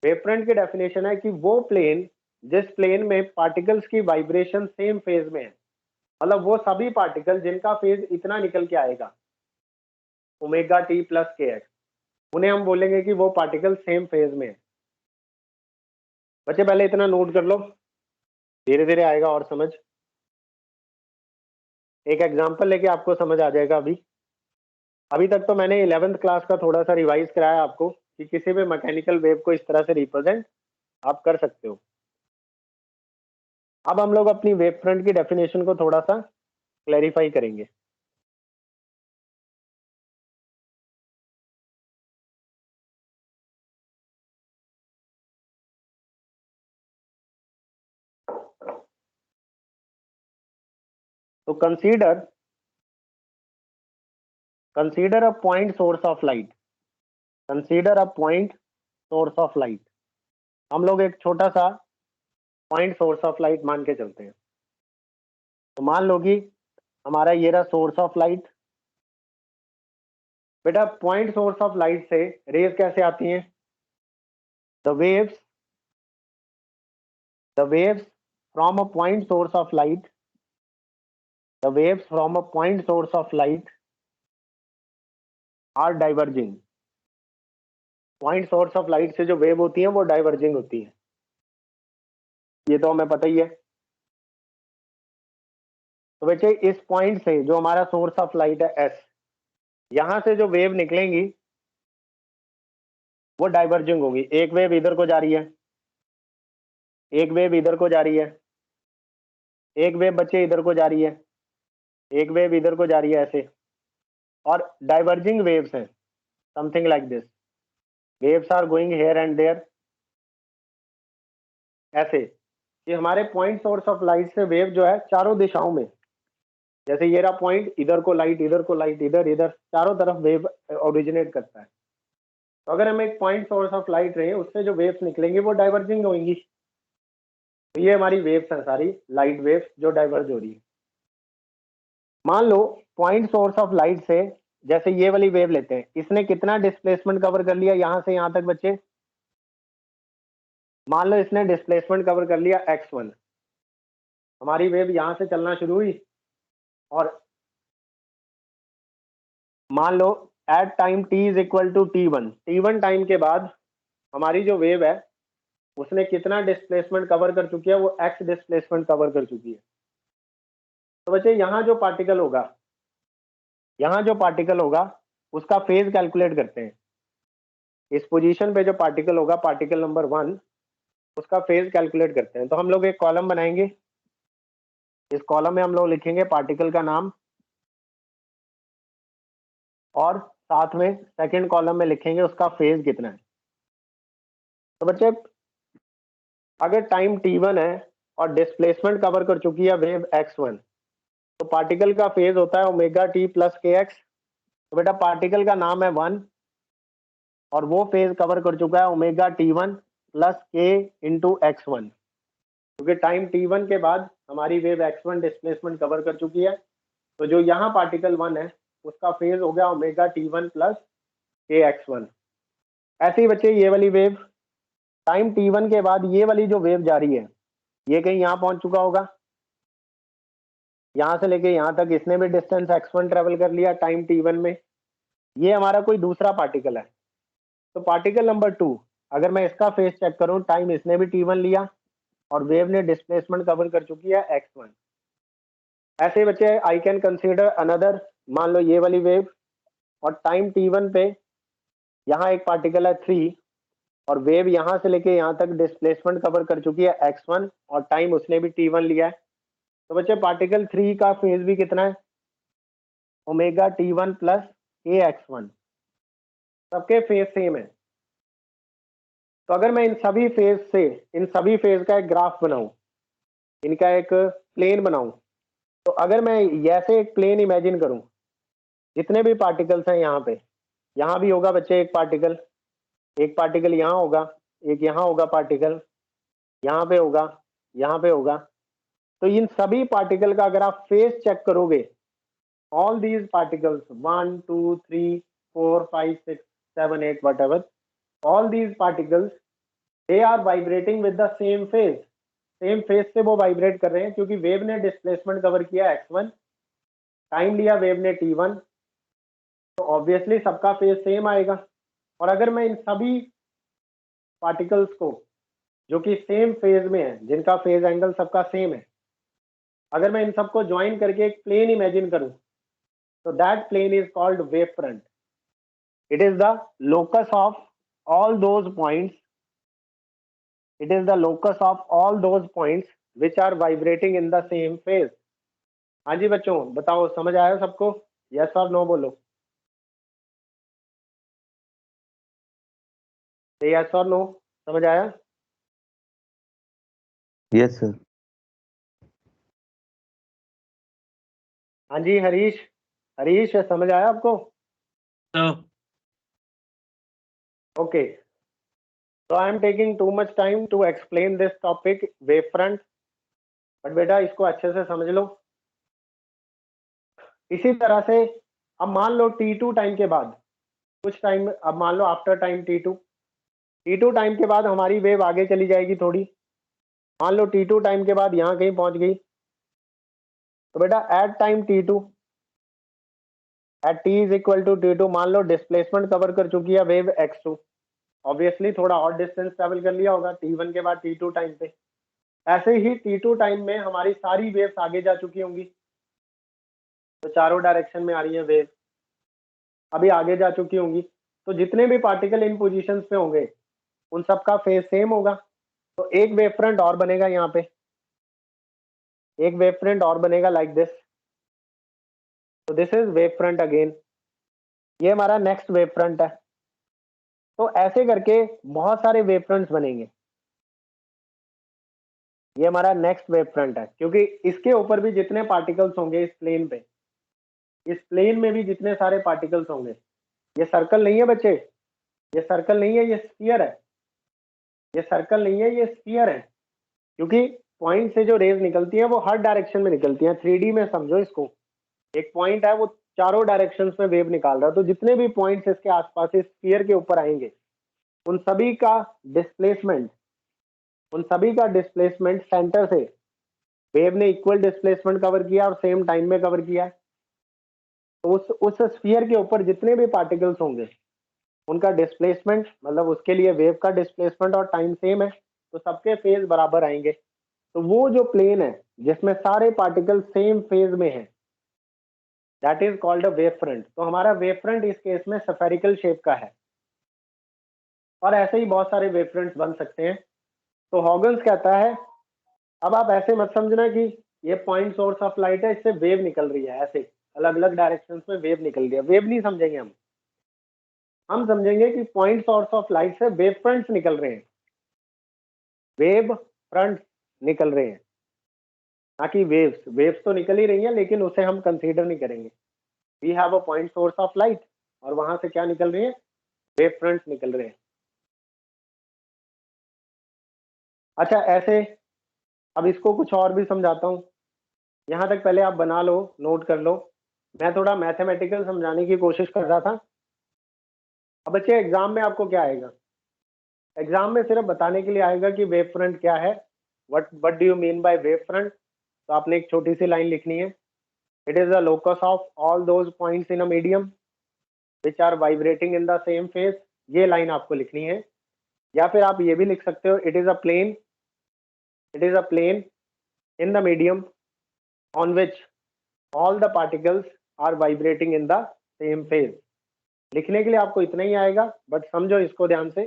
वेव फ्रंट की डेफिनेशन है कि वो प्लेन जिस प्लेन में पार्टिकल्स की वाइब्रेशन सेम फेज में है, मतलब वो सभी पार्टिकल जिनका फेज इतना निकल के आएगा omega t plus k x, उन्हें हम बोलेंगे कि वो पार्टिकल सेम फेज में है। बच्चे पहले इतना नोट कर लो, धीरे धीरे आएगा और समझ। एक एग्जांपल लेके आपको समझ आ जाएगा। अभी तक तो मैंने 11th क्लास का थोड़ा सा रिवाइज कराया आपको कि किसी भी मैकेनिकल वेव को इस तरह से रिप्रेजेंट आप कर सकते हो। अब हम लोग अपनी वेव फ्रंट की डेफिनेशन को थोड़ा सा क्लैरिफाई करेंगे। तो consider a point source of light, consider a point source of light. हम लोग एक छोटा सा पॉइंट सोर्स ऑफ लाइट मान के चलते हैं। तो मान लो कि हमारा ये रहा सोर्स ऑफ लाइट। बेटा पॉइंट सोर्स ऑफ लाइट से रेज कैसे आती हैं? The waves from a point source of light, the waves from a point source of light are diverging। Point source of light से जो वेव होती है वो डाइवर्जिंग होती है, ये तो हमें पता ही है। तो बच्चे इस पॉइंट से जो हमारा सोर्स ऑफ लाइट है एस, यहां से जो वेव निकलेंगी वो डाइवर्जिंग होगी। एक वेव इधर को जा रही है, एक वेव इधर को जा रही है, एक वेव बच्चे इधर को जा रही है, एक वेव इधर को जा रही है, ऐसे। और डाइवर्जिंग वेव्स हैं something like this, waves are going here and there, ऐसे। ये हमारे पॉइंट सोर्स ऑफ लाइट से वेव जो है चारों दिशाओं में जैसे ये रहा पॉइंट, इधर को लाइट, इधर को लाइट, इधर इधर चारों तरफ वेव ओरिजिनेट करता है। तो अगर हम एक पॉइंट सोर्स ऑफ लाइट रहे, उससे जो वेव्स निकलेंगी वो डाइवर्जिंग होंगी। तो ये हमारी वेव्स हैं सारी, लाइट वेव्स जो डाइवर्ज हो रही है। मान लो पॉइंट सोर्स ऑफ लाइट से, जैसे ये वाली वेव लेते हैं, इसने कितना डिस्प्लेसमेंट कवर कर लिया यहां से यहां तक बच्चे? मान लो इसने डिस्प्लेसमेंट कवर कर लिया x1। हमारी वेव यहां से चलना शुरू हुई और मान लो at time t is equal to t1 time के बाद हमारी जो वेव है उसने कितना डिस्प्लेसमेंट कवर कर चुकी है? वो x डिस्प्लेसमेंट कवर कर चुकी है। तो बच्चे यहाँ जो पार्टिकल होगा, यहाँ जो पार्टिकल होगा उसका फेज कैलकुलेट करते हैं। इस पोजीशन पे जो पार्टिकल होगा, पार्टिकल नंबर 1, उसका फेज कैलकुलेट करते हैं। तो हम लोग एक कॉलम बनाएंगे। इस कॉलम में हम लोग लिखेंगे पार्टिकल का नाम और साथ में सेकंड कॉलम में लिखेंगे उसका फेज कितना है। तो बच्चे अगर टाइम t1 है और डिस्प्लेसमेंट कवर कर चुकी है वेव x1, तो पार्टिकल का फेज होता है omega t plus k x. तो बेटा पार्टिकल का नाम है 1 और वो फेज कवर कर चुका है ओमेगा t1 प्लस के इंटू x1, क्योंकि टाइम t1 के बाद हमारी वेव x1 डिस्प्लेसमेंट कवर कर चुकी है। तो जो यहाँ पार्टिकल 1 है उसका फेज हो गया ओमेगा t1 प्लस के x1। ऐसे ही बच्चे ये वाली वेव टाइम t1 के बाद ये वाली जो वेव जा रही है, ये कहीं यहाँ पहुंच चुका होगा। यहाँ से लेके यहाँ तक इसने भी डिस्टेंस x1 ट्रेवल कर लिया टाइम t1 में। ये हमारा कोई दूसरा पार्टिकल है। तो पार्टिकल नंबर 2, अगर मैं इसका फेज चेक करूं, टाइम इसने भी t1 लिया और वेव ने डिस्प्लेसमेंट कवर कर चुकी है x1। ऐसे ही बच्चे आई कैन कंसीडर अनदर, मान लो ये वाली वेव और टाइम t1 पे यहाँ एक पार्टिकल है 3 और वेव यहाँ से लेके यहाँ तक डिस्प्लेसमेंट कवर कर चुकी है x1 और टाइम उसने भी t1 लिया है। तो बच्चे पार्टिकल 3 का फेज भी कितना है? ओमेगा t1 प्लस के x1। सबके फेज सेम है। तो अगर मैं इन सभी फेज से, इन सभी फेज का एक ग्राफ बनाऊं, इनका एक प्लेन बनाऊं, तो अगर मैं ऐसे एक प्लेन इमेजिन करूं, जितने भी पार्टिकल्स हैं यहाँ पे, यहाँ भी होगा बच्चे एक पार्टिकल यहाँ होगा, एक यहाँ होगा पार्टिकल, यहाँ पे होगा, यहाँ पे होगा। तो इन सभी पार्टिकल का अगर आप फेज चेक करोगे, all these particles 1 2 3 4 5 6 7 8 whatever, all these particles they are vibrating with the same phase। Same phase से वो वाइब्रेट कर रहे हैं, क्योंकि वेव ने डिस्प्लेसमेंट कवर किया x1, टाइम लिया वेव ने t1, तो ऑब्वियसली सबका फेज सेम आएगा। और अगर मैं इन सभी पार्टिकल्स को जो कि सेम फेज में है, जिनका फेज एंगल सबका सेम है, अगर मैं इन सबको ज्वाइन करके एक प्लेन इमेजिन करूं, तो that plane is called wave front. It is the locus of all those points, it is the locus of all those points which are vibrating in the same phase। हाँ जी बच्चों, बताओ समझ आया सबको? यस और नो बोलो, यस और नो, समझ आया? Yes sir. हाँ जी हरीश, हरीश समझ आया आपको? Okay, so I am taking too much time to explain this topic wave front, but बेटा इसको अच्छे से समझ लो। इसी तरह से अब मान लो t2 टाइम के बाद कुछ टाइम, अब मान लो आफ्टर टाइम t2 टाइम के बाद हमारी वेव आगे चली जाएगी थोड़ी। मान लो t2 टाइम के बाद यहाँ कहीं पहुंच गई, तो बेटा at time t2 at t is equal to t2, मान लो डिस्प्लेसमेंट कवर कर चुकी है वेव x2। ऑब्वियसली थोड़ा और डिस्टेंस ट्रेवल कर लिया होगा t1 के बाद t2 टाइम पे। ऐसे ही t2 टाइम में हमारी सारी वेव्स आगे जा चुकी होंगी, तो चारों डायरेक्शन में आ रही है वेव, अभी आगे जा चुकी होंगी। तो जितने भी पार्टिकल इन पोजीशंस पे होंगे उन सबका फेज सेम होगा। तो एक वेव फ्रंट और बनेगा यहाँ पे, एक वेव फ्रंट और बनेगा लाइक दिस। तो this is wave front again, ये हमारा नेक्स्ट वेव फ्रंट है। तो ऐसे करके बहुत सारे वेव फ्रंट्स बनेंगे। ये हमारा नेक्स्ट वेव फ्रंट है, क्योंकि इसके ऊपर भी जितने पार्टिकल्स होंगे इस प्लेन पे, इस प्लेन में भी जितने सारे पार्टिकल्स होंगे, ये सर्कल नहीं है बच्चे, ये सर्कल नहीं है, ये स्फीयर है, ये सर्कल नहीं है, ये स्फीयर है। क्योंकि पॉइंट से जो रेज निकलती है वो हर डायरेक्शन में निकलती है। 3D में समझो इसको, एक पॉइंट है वो चारों डायरेक्शंस में वेव निकाल रहा है, तो जितने भी पॉइंट्स इसके आसपास इस स्फीयर के ऊपर आएंगे उन सभी का डिस्प्लेसमेंट, उन सभी का डिस्प्लेसमेंट सेंटर से वेव ने इक्वल डिस्प्लेसमेंट कवर किया और सेम टाइम में कवर किया है। तो उस स्फीयर के ऊपर जितने भी पार्टिकल्स होंगे उनका डिस्प्लेसमेंट, मतलब उसके लिए वेव का डिस्प्लेसमेंट और टाइम सेम है, तो सबके फेज बराबर आएंगे। तो वो जो प्लेन है जिसमें सारे पार्टिकल सेम फेज में है, that is called a wave front. तो हमारा वेव फ्रंट इस केस में स्फेरिकल शेप का है, और ऐसे ही बहुत सारे वेव फ्रंट्स बन सकते हैं। तो हॉगन्स कहता है, अब आप ऐसे मत समझना कि ये पॉइंट सोर्स ऑफ लाइट है, इससे वेव निकल रही है, ऐसे अलग अलग डायरेक्शंस में वेव निकल रही है, वेव नहीं समझेंगे हम समझेंगे कि पॉइंट सोर्स ऑफ लाइट से वेव फ्रंट्स निकल रहे हैं, वेव फ्रंट्स निकल रहे हैं, ना कि वेव्स। वेव्स तो निकल ही रही हैं लेकिन उसे हम कंसीडर नहीं करेंगे। We have a point source of light और वहां से क्या निकल रही है, वेव फ्रंट्स निकल रहे हैं। अच्छा ऐसे, अब इसको कुछ और भी समझाता हूँ, यहाँ तक पहले आप बना लो, नोट कर लो। मैं थोड़ा मैथमेटिकल समझाने की कोशिश कर रहा था। अब बच्चे एग्जाम में आपको क्या आएगा, एग्जाम में सिर्फ बताने के लिए आएगा कि वेव फ्रंट क्या है, what do you mean by wave front. तो आपने एक छोटी सी लाइन लिखनी है, it is the locus of all those points in a medium which are vibrating in the same phase. ये लाइन आपको लिखनी है। या फिर आप ये भी लिख सकते हो, it is a plane, it is a plane in the medium on which all the particles are vibrating in the same phase. लिखने के लिए आपको इतना ही आएगा, बट समझो इसको ध्यान से।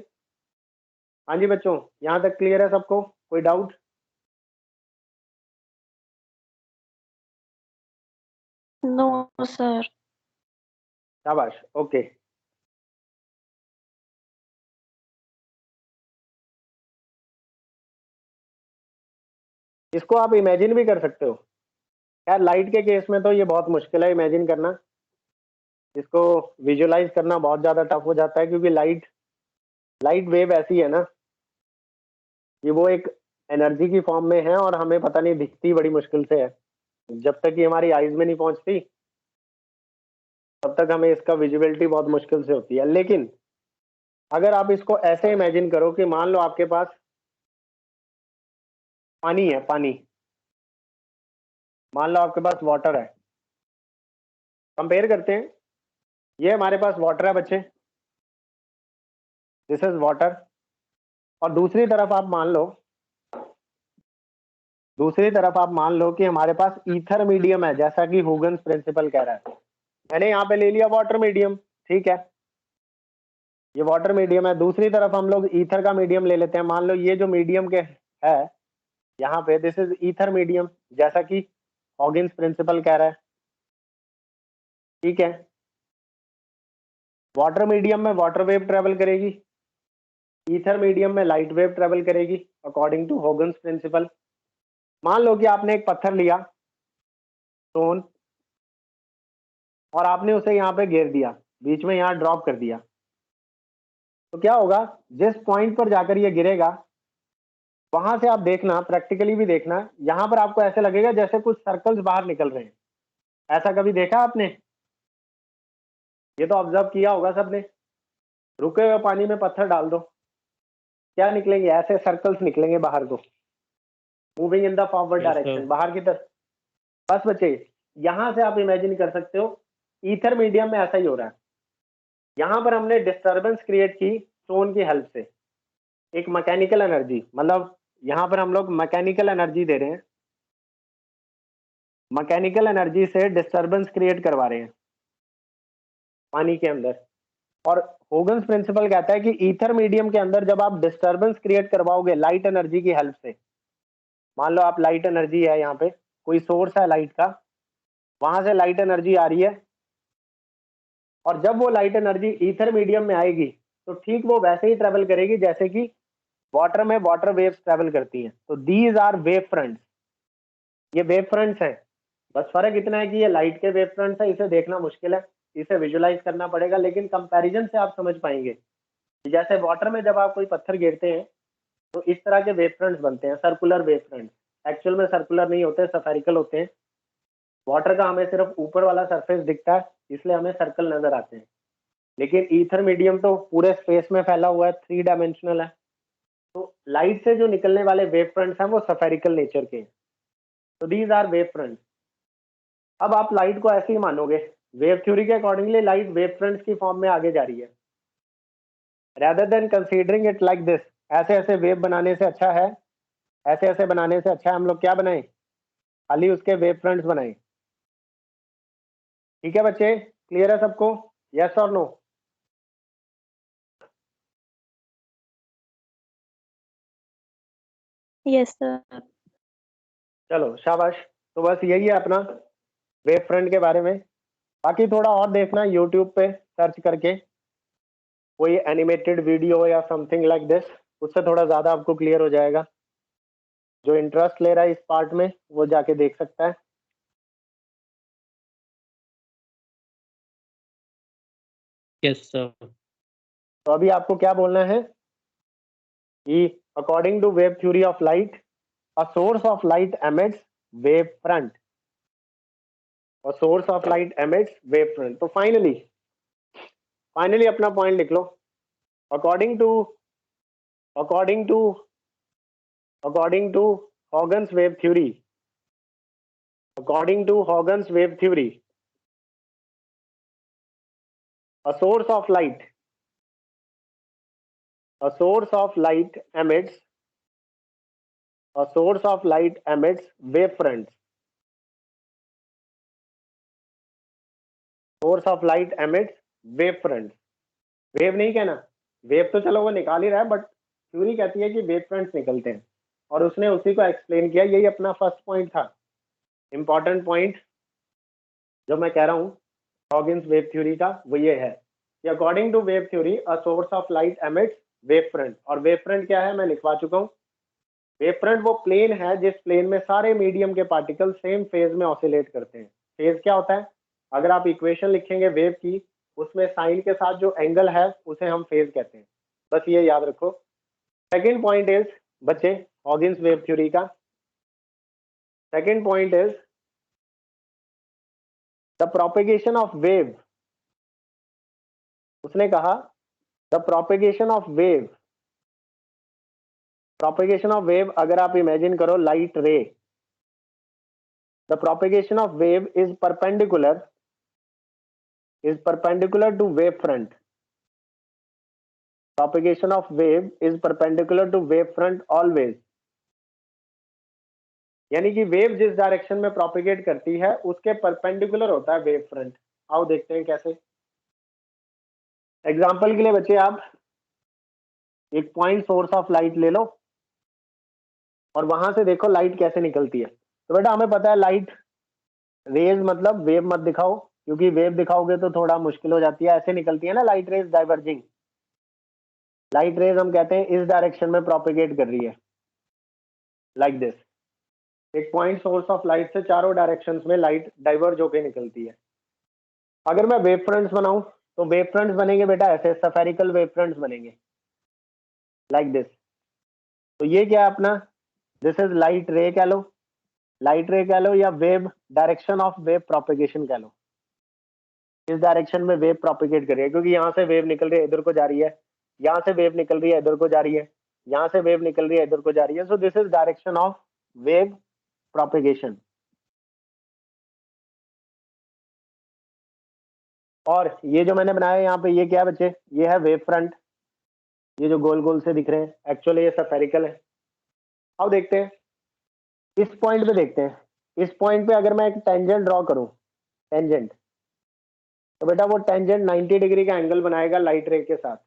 हाँ जी बच्चों, यहाँ तक क्लियर है सबको, कोई डाउट? No sir. शाबाश, ओके। इसको आप इमेजिन भी कर सकते हो। यार लाइट के केस में तो ये बहुत मुश्किल है इमेजिन करना, इसको विजुअलाइज करना बहुत ज़्यादा टफ हो जाता है, क्योंकि लाइट लाइट वेव ऐसी है ना कि वो एक एनर्जी की फॉर्म में है और हमें पता नहीं दिखती बड़ी मुश्किल से है। जब तक ये हमारी आइज में नहीं पहुंचती तब तक हमें इसका विजिबिलिटी बहुत मुश्किल से होती है। लेकिन अगर आप इसको ऐसे इमेजिन करो कि मान लो आपके पास पानी है, पानी, मान लो आपके पास वाटर है। कंपेयर करते हैं, ये हमारे पास वाटर है बच्चे, दिस इज वाटर। और दूसरी तरफ आप मान लो, दूसरी तरफ आप मान लो कि हमारे पास ईथर मीडियम है, जैसा कि हुगन्स प्रिंसिपल कह रहा है। मैंने यहाँ पे ले लिया वाटर मीडियम, ठीक है, ये वाटर मीडियम है। दूसरी तरफ हम लोग ईथर का मीडियम ले लेते हैं। मान लो ये जो मीडियम के है यहाँ पे, दिस इज ईथर मीडियम, जैसा कि हॉगिन्स प्रिंसिपल कह रहा है, ठीक है। वाटर मीडियम में वाटर वेव ट्रेवल करेगी, ईथर मीडियम में लाइट वेव ट्रेवल करेगी अकॉर्डिंग टू हॉगिन्स प्रिंसिपल। मान लो कि आपने एक पत्थर लिया, स्टोन, और आपने उसे यहाँ पे गिर दिया, बीच में यहाँ ड्रॉप कर दिया। तो क्या होगा, जिस पॉइंट पर जाकर ये गिरेगा वहां से आप देखना, प्रैक्टिकली भी देखना, यहाँ पर आपको ऐसे लगेगा जैसे कुछ सर्कल्स बाहर निकल रहे हैं। ऐसा कभी देखा आपने? ये तो ऑब्जर्व किया होगा सबने। रुके हुए पानी में पत्थर डाल दो, क्या निकलेंगे? ऐसे सर्कल्स निकलेंगे बाहर को, moving in the forward Yes, direction, sir. बाहर की तरफ। बस बच्चे, यहां से आप इमेजिन कर सकते हो ईथर मीडियम में ऐसा ही हो रहा है। यहाँ पर हमने डिस्टर्बेंस क्रिएट की स्टोन की हेल्प से, एक मैकेनिकल एनर्जी, मतलब यहाँ पर हम लोग मैकेनिकल एनर्जी दे रहे हैं, मैकेनिकल एनर्जी से डिस्टर्बेंस क्रिएट करवा रहे हैं पानी के अंदर। और होगन्स प्रिंसिपल कहता है कि ईथर मीडियम के अंदर जब आप डिस्टर्बेंस क्रिएट करवाओगे लाइट एनर्जी की हेल्प से, मान लो आप लाइट एनर्जी है, यहाँ पे कोई सोर्स है लाइट का, वहां से लाइट एनर्जी आ रही है, और जब वो लाइट एनर्जी ईथर मीडियम में आएगी तो ठीक वो वैसे ही ट्रेवल करेगी जैसे कि वाटर में वाटर वेव्स ट्रेवल करती हैं, तो दीज आर वेव फ्रंट्स, ये वेव फ्रंट्स हैं। बस फर्क इतना है कि ये लाइट के वेव फ्रंट्स है, इसे देखना मुश्किल है, इसे विजुलाइज करना पड़ेगा, लेकिन कंपैरिजन से आप समझ पाएंगे कि जैसे वाटर में जब आप कोई पत्थर गिरते हैं तो इस तरह के वेव फ्रंट्स बनते हैं, सर्कुलर वेव फ्रंट्स। एक्चुअल में सर्कुलर नहीं होते, स्फेरिकल होते हैं। वाटर का हमें सिर्फ ऊपर वाला सरफेस दिखता है, इसलिए हमें सर्कल नजर आते हैं, लेकिन ईथर मीडियम तो पूरे स्पेस में फैला हुआ है, 3 डायमेंशनल है। तो लाइट से जो निकलने वाले वेव फ्रंट्स हैं वो स्फेरिकल नेचर के हैं, तो दीज आर वेव फ्रंट्स। अब आप लाइट को ऐसे ही मानोगे, वेव थ्योरी के अकॉर्डिंगली लाइट वेव फ्रंट्स की फॉर्म में आगे जा रही है, rather than considering it like this. ऐसे ऐसे वेव बनाने से अच्छा है, ऐसे ऐसे बनाने से अच्छा है हम लोग क्या बनाएं, खाली उसके वेव फ्रंट्स बनाएं। ठीक है बच्चे, क्लियर है सबको, यस और नो? Yes sir. चलो शाबाश। तो बस यही है अपना वेव फ्रंट के बारे में। बाकी थोड़ा और देखना यूट्यूब पे सर्च करके कोई एनिमेटेड वीडियो या समथिंग लाइक दिस, उससे थोड़ा ज़्यादा आपको क्लियर हो जाएगा। जो इंटरेस्ट ले रहा है इस पार्ट में वो जाके देख सकता है। Yes sir. तो अभी आपको क्या बोलना है कि according to wave theory of light, a source of light emits wave front, a source of light emits wave front. तो फाइनली अपना पॉइंट लिख लो। According to according to according to Huygens wave theory, according to Huygens wave theory, a source of light emits wave fronts. Source of light emits wave fronts. Wave नहीं कहना, वेव तो चलो वो निकाल ही रहा है, बट थ्योरी कहती है कि वेव फ्रंट्स निकलते हैं, और उसने उसी को एक्सप्लेन किया। यही अपना फर्स्ट पॉइंट था, इंपॉर्टेंट पॉइंट जो मैं कह रहा हूँ हॉगिन्स वेव थ्योरी का, वो ये है कि according to wave theory a source of light emits wave front. और वेव फ्रंट क्या है मैं लिखवा चुका हूँ। वेव फ्रंट वो प्लेन है जिस प्लेन में सारे मीडियम के पार्टिकल सेम फेज में ऑसिलेट करते हैं। फेज क्या होता है, अगर आप इक्वेशन लिखेंगे वेव की, उसमें साइन के साथ जो एंगल है उसे हम फेज कहते हैं, बस ये याद रखो। सेकेंड पॉइंट इज बच्चे हॉगिन्स वेव थ्योरी का second point is the propagation of wave. उसने कहा द प्रोपेगेशन ऑफ वेव, अगर आप इमेजिन करो लाइट रे, the propagation of wave is perpendicular to wave front. Propagation of wave is perpendicular to wave front always. यानी कि वेव जिस डायरेक्शन में प्रोपेगेट करती है उसके परपेंडिकुलर होता है वेव फ्रंट। आओ देखते हैं कैसे। एग्जांपल के लिए बच्चे आप एक पॉइंट सोर्स ऑफ लाइट ले लो और वहां से देखो लाइट कैसे निकलती है। तो बेटा हमें पता है लाइट रेज मतलब वेव मत दिखाओ, क्योंकि वेव दिखाओगे तो थोड़ा मुश्किल हो जाती है। ऐसे निकलती है ना light rays, diverging light rays हम कहते हैं इस डायरेक्शन में प्रोपेगेट कर रही है, लाइक दिस। एक पॉइंट सोर्स ऑफ लाइट से चारों डायरेक्शंस में लाइट डाइवर्ज होकर निकलती है। अगर मैं वेव फ्रंट्स बनाऊं तो वेव फ्रंट्स बनेंगे बेटा ऐसे, स्फेरिकल वेव फ्रंट्स बनेंगे लाइक दिस। तो ये क्या है अपना, दिस इज लाइट रे कह लो, लाइट रे कह लो, या wave direction of wave propagation कह लो। इस डायरेक्शन में वेव प्रोपेगेट कर रही है, क्योंकि यहाँ से वेव निकल रही है इधर को जा रही है, यहाँ से वेव निकल रही है इधर को जा रही है, यहाँ से वेव निकल रही है इधर को जा रही है। So this is direction of wave propagation. और ये जो मैंने बनाया यहाँ पे ये क्या है बच्चे, ये है वेव फ्रंट। ये जो गोल गोल से दिख रहे हैं एक्चुअली ये स्फेरिकल है। अब देखते हैं इस पॉइंट पे, देखते हैं इस पॉइंट पे अगर मैं एक टेंजेंट ड्रॉ करूं, टेंजेंट, तो बेटा वो टेंजेंट 90 डिग्री का एंगल बनाएगा लाइट रे के साथ।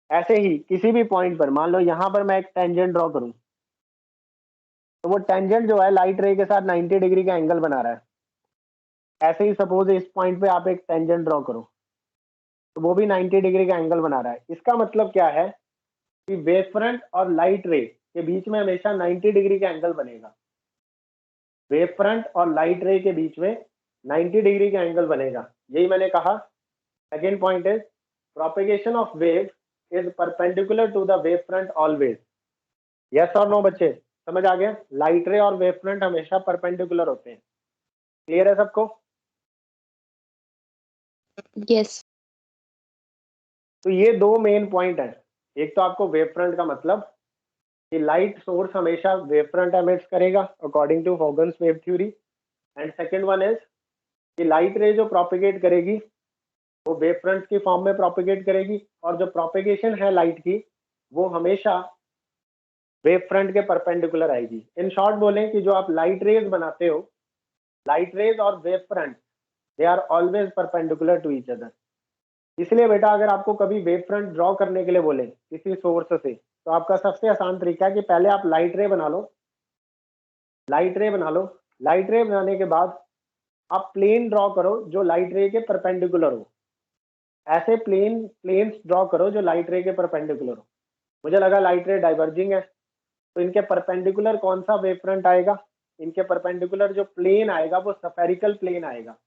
ऐसे ही किसी भी पॉइंट पर मान लो यहाँ पर मैं एक टेंजेंट ड्रॉ करूं, तो वो टेंजेंट जो है लाइट रे के साथ 90 डिग्री का एंगल बना रहा है। ऐसे ही सपोज इस पॉइंट पे आप एक टेंजेंट ड्रॉ करो, तो वो भी 90 डिग्री का एंगल बना रहा है। इसका मतलब क्या है कि वेव फ्रंट और लाइट रे के बीच में हमेशा 90 डिग्री का एंगल बनेगा। वेव फ्रंट और लाइट रे के बीच में 90 डिग्री का एंगल बनेगा, यही मैंने कहा। Second point is propagation of wave is perpendicular to the wave front always. Yes और नो बच्चे, समझ आ गया? लाइट रे और वेव फ्रंट हमेशा परपेंडिकुलर होते हैं। क्लियर है सबको? यस। तो ये दो मेन पॉइंट है। एक तो आपको वेव फ्रंट का मतलब कि लाइट सोर्स हमेशा वेव फ्रंट एमिट्स करेगा according to Huygens wave theory, and second one is कि लाइट रे जो प्रोपेगेट करेगी वो वेव फ्रंट की फॉर्म में प्रोपेगेट करेगी, और जो प्रोपेगेशन है लाइट की वो हमेशा वेव फ्रंट के परपेंडिकुलर आएगी। इन शॉर्ट बोलें कि जो आप लाइट रेज बनाते हो, लाइट रेज और wave front they are always perpendicular to each other. इसलिए बेटा अगर आपको कभी वेव फ्रंट ड्रॉ करने के लिए बोले किसी सोर्स से, तो आपका सबसे आसान तरीका है कि पहले आप लाइट रे बना लो। लाइट रे बना लो, लाइट रे बनाने के बाद आप प्लेन ड्रॉ करो जो लाइट रे के परपेंडिकुलर हो। ऐसे प्लेन्स ड्रॉ करो जो लाइट रे के परपेंडिकुलर हो। मुझे लगा लाइट रे डाइवर्जिंग है, तो इनके परपेंडिकुलर कौन सा वेव फ्रंट आएगा? इनके परपेंडिकुलर जो प्लेन आएगा वो सफेरिकल प्लेन आएगा।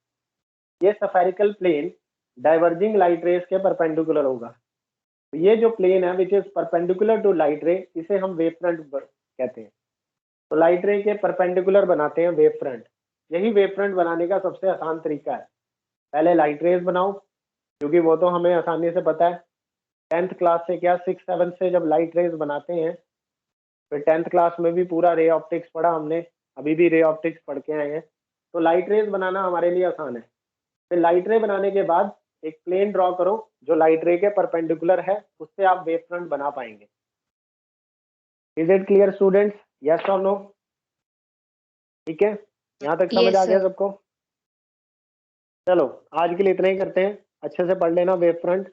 ये spherical plane diverging light rays के परपेंडिकुलर होगा। तो ये जो प्लेन है which is perpendicular to light ray, इसे हम वेव फ्रंट कहते हैं। तो लाइट रे के परपेंडिकुलर बनाते हैं वेव फ्रंट। यही वेव फ्रंट बनाने का सबसे आसान तरीका है। पहले लाइट रेस बनाओ, क्योंकि वो तो हमें आसानी से पता है। 10th क्लास से क्या 6th 7th से जब लाइट रेस बनाते हैं, फिर 10th क्लास में भी पूरा रे ऑप्टिक्स पढ़ा हमने, अभी भी रे ऑप्टिक्स पढ़ के आए हैं। तो लाइट रेस बनाना हमारे लिए आसान है। फिर लाइट रे बनाने के बाद एक प्लेन ड्रॉ करो जो लाइट रे के परपेंडिकुलर है, उससे आप वेव फ्रंट बना पाएंगे। Is it clear students? Yes और नो? ठीक है, यहाँ तक समझ आ गया सबको? चलो आज के लिए इतना ही करते हैं। अच्छे से पढ़ लेना वेव फ्रंट।